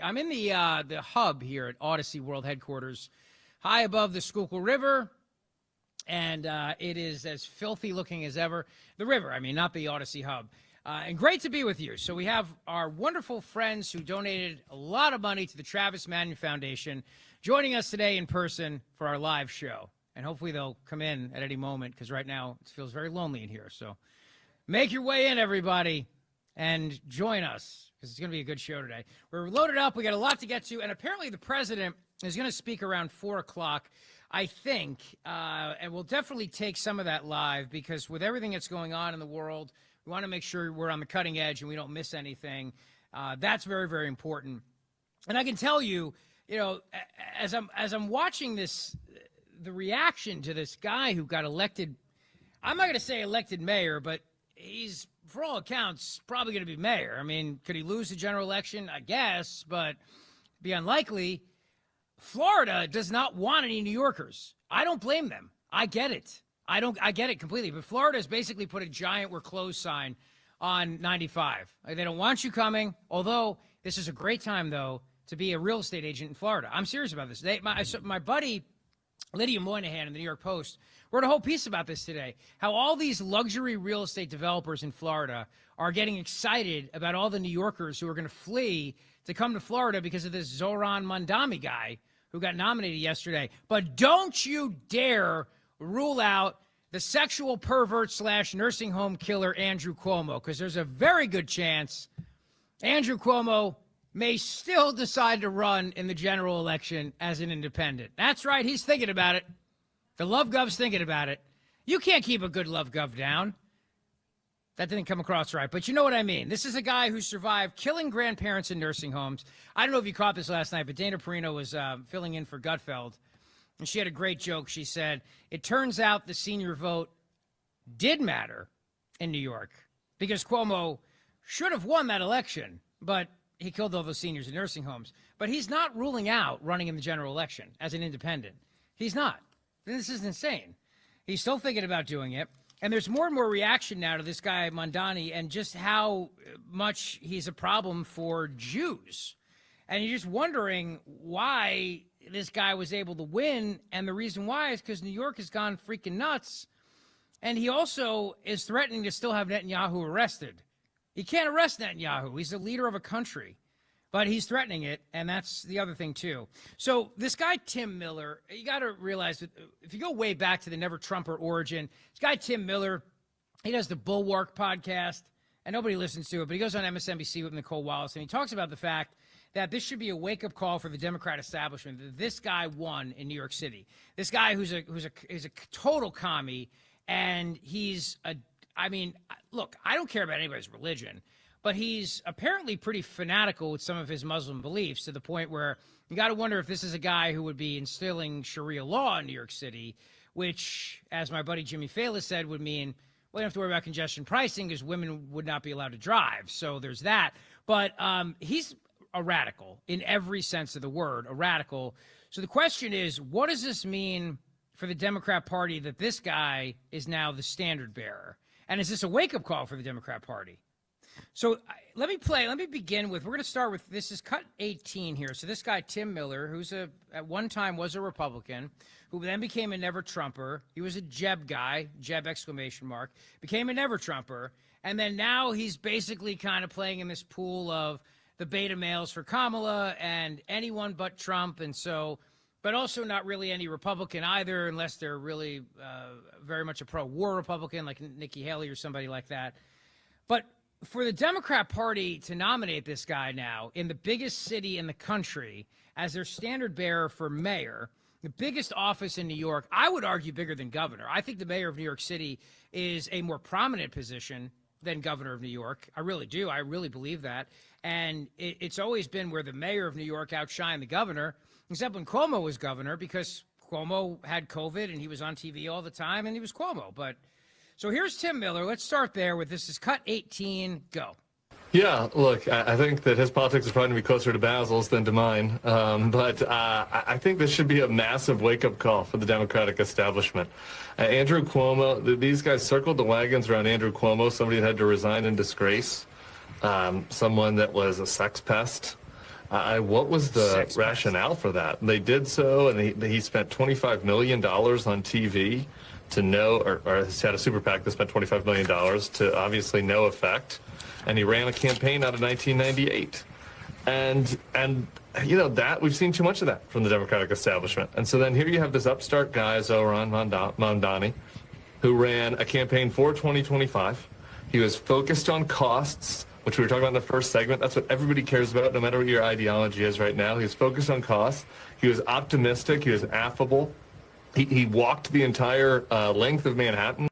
I'm in the hub here at Odyssey World Headquarters, high above the Schuylkill River, and it is as filthy looking as ever. The river, I mean, not the Odyssey hub. And great to be with you. So we have our wonderful friends who donated a lot of money to the Travis Manion Foundation joining us today in person for our live show. And hopefully they'll come in at any moment because right now it feels very lonely in here. So make your way in, everybody, and join us because it's going to be a good show today. We're loaded up. We got a lot to get to. And apparently the president is going to speak around 4 o'clock, I think. And we'll definitely take some of that live because with everything that's going on in the world, we want to make sure we're on the cutting edge and we don't miss anything. That's very, very important. And I can tell you, you know, as I'm watching this, the reaction to this guy who got elected, I'm not going to say elected mayor, but he's, for all accounts, probably going to be mayor. I mean, could he lose the general election? I guess, but be unlikely. Florida does not want any New Yorkers. I don't blame them. I get it. I get it completely. But Florida has basically put a giant "we're closed" sign on 95. They don't want you coming, although this is a great time, though, to be a real estate agent in Florida. I'm serious about this. My buddy, Lydia Moynihan in the New York Post, wrote a whole piece about this today, how all these luxury real estate developers in Florida are getting excited about all the New Yorkers who are going to flee to come to Florida because of this Zohran Mamdani guy who got nominated yesterday. But don't you dare rule out the sexual pervert / nursing home killer Andrew Cuomo, because there's a very good chance Andrew Cuomo may still decide to run in the general election as an independent. That's right. He's thinking about it. The Love Gov's thinking about it. You can't keep a good Love Gov down. That didn't come across right, but you know what I mean. This is a guy who survived killing grandparents in nursing homes. I don't know if you caught this last night, but Dana Perino was filling in for Gutfeld, and she had a great joke. She said, it turns out the senior vote did matter in New York because Cuomo should have won that election, but he killed all those seniors in nursing homes. But he's not ruling out running in the general election as an independent. He's not. This is insane. He's still thinking about doing it. And there's more and more reaction now to this guy, Mamdani, and just how much he's a problem for Jews. And you're just wondering why this guy was able to win. And the reason why is because New York has gone freaking nuts. And he also is threatening to still have Netanyahu arrested. He can't arrest Netanyahu. He's the leader of a country. But he's threatening it, and that's the other thing, too. So this guy, Tim Miller, you got to realize that if you go way back to the Never Trumper origin, this guy, Tim Miller, he does the Bulwark podcast, and nobody listens to it, but he goes on MSNBC with Nicole Wallace, and he talks about the fact that this should be a wake-up call for the Democrat establishment, that this guy won in New York City. This guy who's a total commie, and he's I mean, look, I don't care about anybody's religion, but he's apparently pretty fanatical with some of his Muslim beliefs to the point where you got to wonder if this is a guy who would be instilling Sharia law in New York City, which, as my buddy Jimmy Fela said, would mean we don't have to worry about congestion pricing because women would not be allowed to drive. So there's that. But he's a radical in every sense of the word, a radical. So the question is, what does this mean for the Democrat Party that this guy is now the standard bearer? And is this a wake-up call for the Democrat Party? So let me begin with, we're going to start with, this is cut 18 here. So this guy, Tim Miller, who's at one time was a Republican, who then became a Never Trumper. He was a Jeb guy, Jeb exclamation mark, became a Never Trumper. And then now he's basically kind of playing in this pool of the beta males for Kamala and anyone but Trump. And so, but also not really any Republican either, unless they're really very much a pro-war Republican like Nikki Haley or somebody like that. But for the Democrat Party to nominate this guy now in the biggest city in the country as their standard bearer for mayor, the biggest office in New York, I would argue bigger than governor. I think the mayor of New York City is a more prominent position than governor of New York. I really do. I really believe that. And it's always been where the mayor of New York outshined the governor, except when Cuomo was governor, because Cuomo had COVID and he was on TV all the time and he was Cuomo. But so here's Tim Miller. Let's start there with this is cut 18. Go. Yeah, look, I think that his politics is probably going to be closer to Basil's than to mine. But I think this should be a massive wake-up call for the Democratic establishment. Andrew Cuomo, these guys circled the wagons around Andrew Cuomo, somebody that had to resign in disgrace, someone that was a sex pest. What was the rationale for that? They did so, and he spent $25 million on TV to or had a super PAC that spent $25 million to obviously no effect. And he ran a campaign out of 1998. And that we've seen too much of that from the Democratic establishment. And so then here you have this upstart guy, Zohran Mamdani, who ran a campaign for 2025. He was focused on costs, which we were talking about in the first segment. That's what everybody cares about, no matter what your ideology is right now. He was focused on costs. He was optimistic. He was affable. He walked the entire length of Manhattan.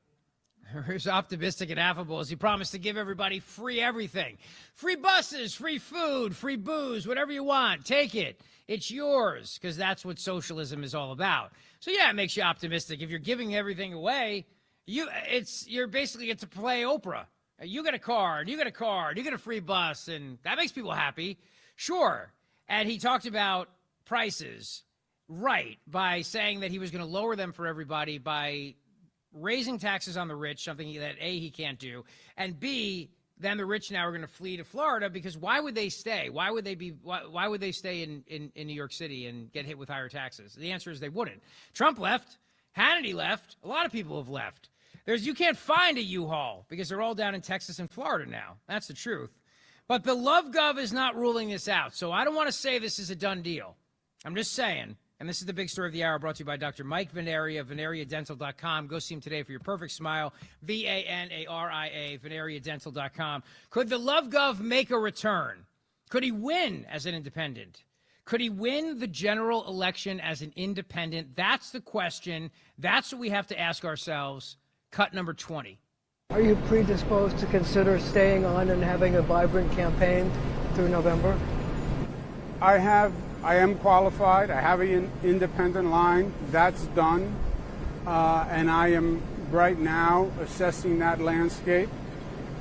He was optimistic and affable as he promised to give everybody free everything. Free buses, free food, free booze, whatever you want. Take it. It's yours, because that's what socialism is all about. So, yeah, it makes you optimistic. If you're giving everything away, you're basically get to play Oprah. You get a car, and you get a car, and you get a free bus, and that makes people happy. Sure. And he talked about prices, right, by saying that he was going to lower them for everybody by raising taxes on the rich, something that A, he can't do, and B, then the rich now are going to flee to Florida, because why would they stay? Why would they stay in New York City and get hit with higher taxes? The answer is they wouldn't. Trump left. Hannity left. A lot of people have left. You can't find a U-Haul because they're all down in Texas and Florida now. That's the truth. But the LoveGov is not ruling this out. So I don't want to say this is a done deal. I'm just saying, and this is the big story of the hour, brought to you by Dr. Mike Veneria, VeneriaDental.com. Go see him today for your perfect smile. VANARIA, VeneriaDental.com. Could the LoveGov make a return? Could he win as an independent? Could he win the general election as an independent? That's the question. That's what we have to ask ourselves. Cut number 20. Are you predisposed to consider staying on and having a vibrant campaign through November? I am qualified. I have an independent line. That's done. And I am right now assessing that landscape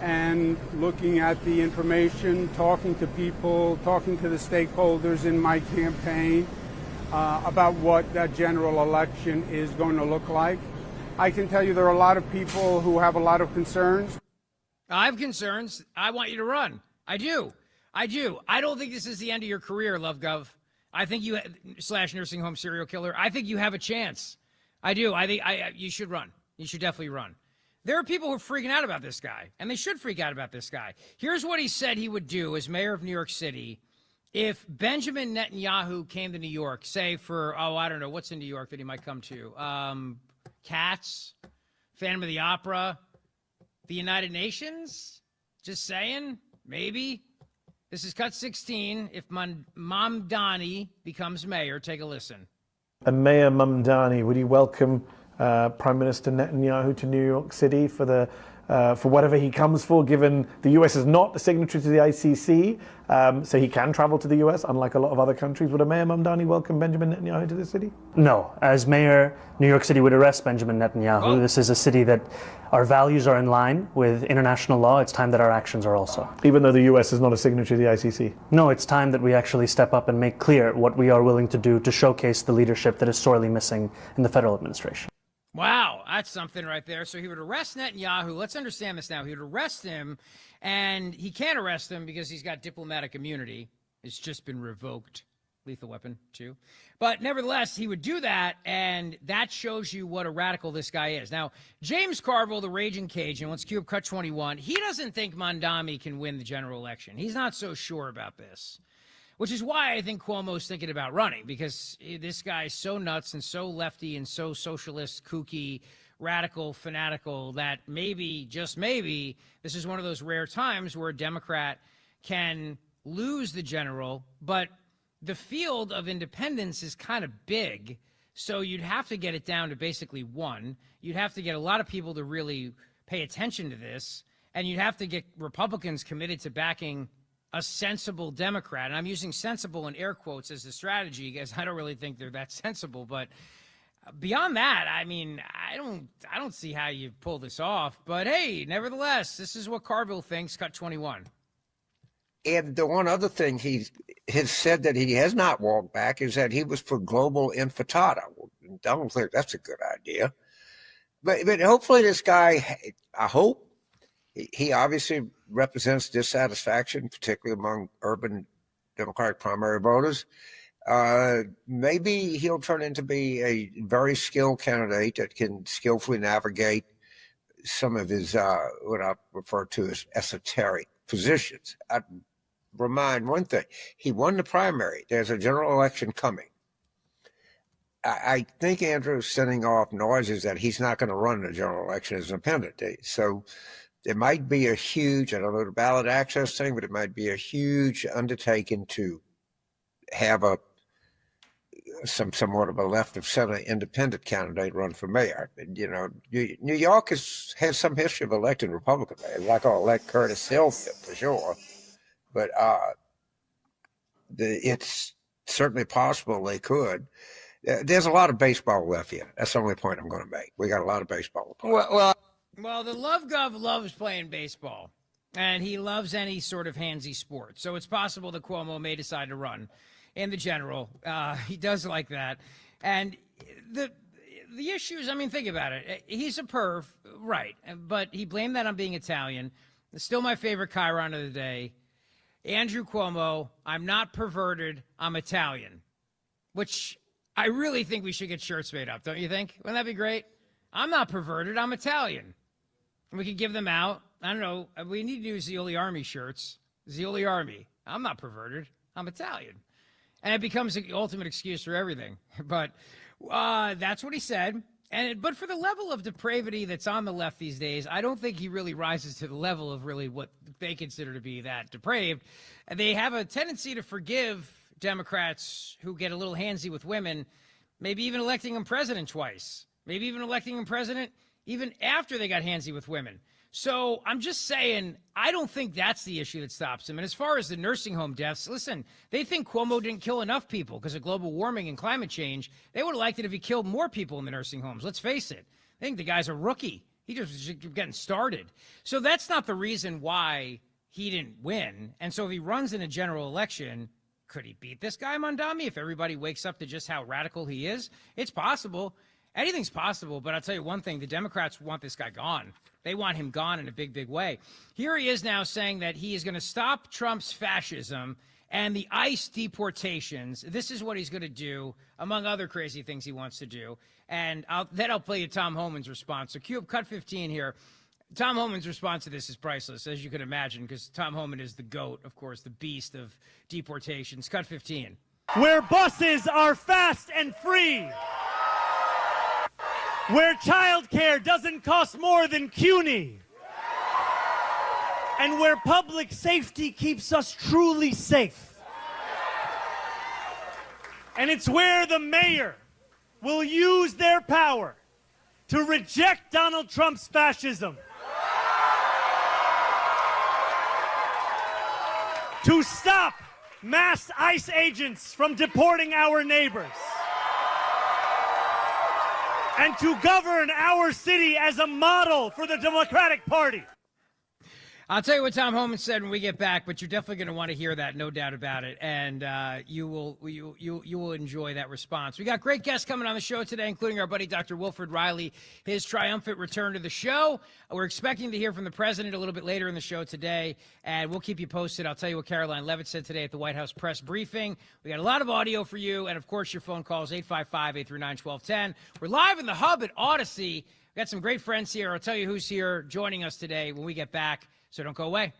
and looking at the information, talking to people, talking to the stakeholders in my campaign about what that general election is going to look like. I can tell you there are a lot of people who have a lot of concerns. I have concerns. I want you to run. I do. I don't think this is the end of your career, LoveGov. I think you / nursing home serial killer. I think you have a chance. I do. I think you should run. You should definitely run. There are people who are freaking out about this guy, and they should freak out about this guy. Here's what he said he would do as mayor of New York City if Benjamin Netanyahu came to New York, say for, I don't know, what's in New York that he might come to? Cats, Phantom of the Opera, the United Nations? Just saying, maybe. This is cut 16. If Mamdani becomes mayor, take a listen. And Mayor Mamdani, would you welcome Prime Minister Netanyahu to New York City for whatever he comes for, given the US is not a signatory to the ICC, so he can travel to the US, unlike a lot of other countries. Would a Mayor Mamdani welcome Benjamin Netanyahu to the city? No. As mayor, New York City would arrest Benjamin Netanyahu. Oh. This is a city that our values are in line with international law. It's time that our actions are also. Even though the US is not a signatory to the ICC? No, it's time that we actually step up and make clear what we are willing to do to showcase the leadership that is sorely missing in the federal administration. Wow, that's something right there. So he would arrest Netanyahu. Let's understand this now. He would arrest him, and he can't arrest him because he's got diplomatic immunity. It's just been revoked. Lethal weapon, too. But nevertheless, he would do that, and that shows you what a radical this guy is. Now, James Carville, the Raging Cajun, let's cue up cut 21. He doesn't think Mamdani can win the general election. He's not so sure about this. Which is why I think Cuomo's thinking about running, because this guy is so nuts and so lefty and so socialist, kooky, radical, fanatical that maybe, just maybe, this is one of those rare times where a Democrat can lose the general, but the field of independents is kind of big, so you'd have to get it down to basically one. You'd have to get a lot of people to really pay attention to this, and you'd have to get Republicans committed to backing a sensible Democrat. And I'm using sensible in air quotes as a strategy because I don't really think they're that sensible. But beyond that, I mean, I don't see how you pull this off. But hey, nevertheless, this is what Carville thinks. Cut 21. And the one other thing he has said that he has not walked back is that he was for global intifada. I don't think that's a good idea. But hopefully this guy, I hope, he obviously represents dissatisfaction, particularly among urban Democratic primary voters. Maybe he'll turn into be a very skilled candidate that can skillfully navigate some of his what I refer to as esoteric positions. I'd remind one thing: he won the primary. There's a general election coming. I think Andrew's sending off noises that he's not going to run the general election as an independent. So there might be a huge, I don't know the ballot access thing, but it might be a huge undertaking to have somewhat of a left of center independent candidate run for mayor. You know, New York has some history of electing Republican mayors. Like I'll elect Curtis Hill for sure, but it's certainly possible they could. There's a lot of baseball left here. That's the only point I'm going to make. We got a lot of baseball. Well, the Love Gov loves playing baseball, and he loves any sort of handsy sport. So it's possible that Cuomo may decide to run in the general. He does like that. And the issues, I mean, think about it. He's a perv, right, but he blamed that on being Italian. It's still my favorite chyron of the day. Andrew Cuomo, I'm not perverted, I'm Italian, which I really think we should get shirts made up, don't you think? Wouldn't that be great? I'm not perverted, I'm Italian. And we could give them out. I don't know. We need to do Zeoli Army shirts. Zeoli Army. I'm not perverted, I'm Italian. And it becomes the ultimate excuse for everything. But that's what he said. But for the level of depravity that's on the left these days, I don't think he really rises to the level of really what they consider to be that depraved. And they have a tendency to forgive Democrats who get a little handsy with women, maybe even electing him president twice, maybe even electing him president even after they got handsy with women. So I'm just saying, I don't think that's the issue that stops him. And as far as the nursing home deaths, listen, they think Cuomo didn't kill enough people because of global warming and climate change. They would have liked it if he killed more people in the nursing homes. Let's face it. They think the guy's a rookie. He just was getting started. So that's not the reason why he didn't win. And so if he runs in a general election, could he beat this guy, Mamdani, if everybody wakes up to just how radical he is? It's possible. Anything's possible, but I'll tell you one thing. The Democrats want this guy gone. They want him gone in a big, big way. Here he is now saying that he is going to stop Trump's fascism and the ICE deportations. This is what he's going to do, among other crazy things he wants to do. And then I'll play you Tom Homan's response. So cue up cut 15 here. Tom Homan's response to this is priceless, as you can imagine, because Tom Homan is the GOAT, of course, the beast of deportations. Cut 15. Where buses are fast and free. Where childcare doesn't cost more than CUNY. And where public safety keeps us truly safe. And it's where the mayor will use their power to reject Donald Trump's fascism. To stop mass ICE agents from deporting our neighbors. And to govern our city as a model for the Democratic Party. I'll tell you what Tom Homan said when we get back, but you're definitely going to want to hear that, no doubt about it. And you will enjoy that response. We got great guests coming on the show today, including our buddy Dr. Wilfred Riley, his triumphant return to the show. We're expecting to hear from the president a little bit later in the show today, and we'll keep you posted. I'll tell you what Caroline Leavitt said today at the White House press briefing. We got a lot of audio for you, and of course your phone calls 855-839-1210. We're live in the hub at Odyssey. We got some great friends here. I'll tell you who's here joining us today when we get back. So don't go away.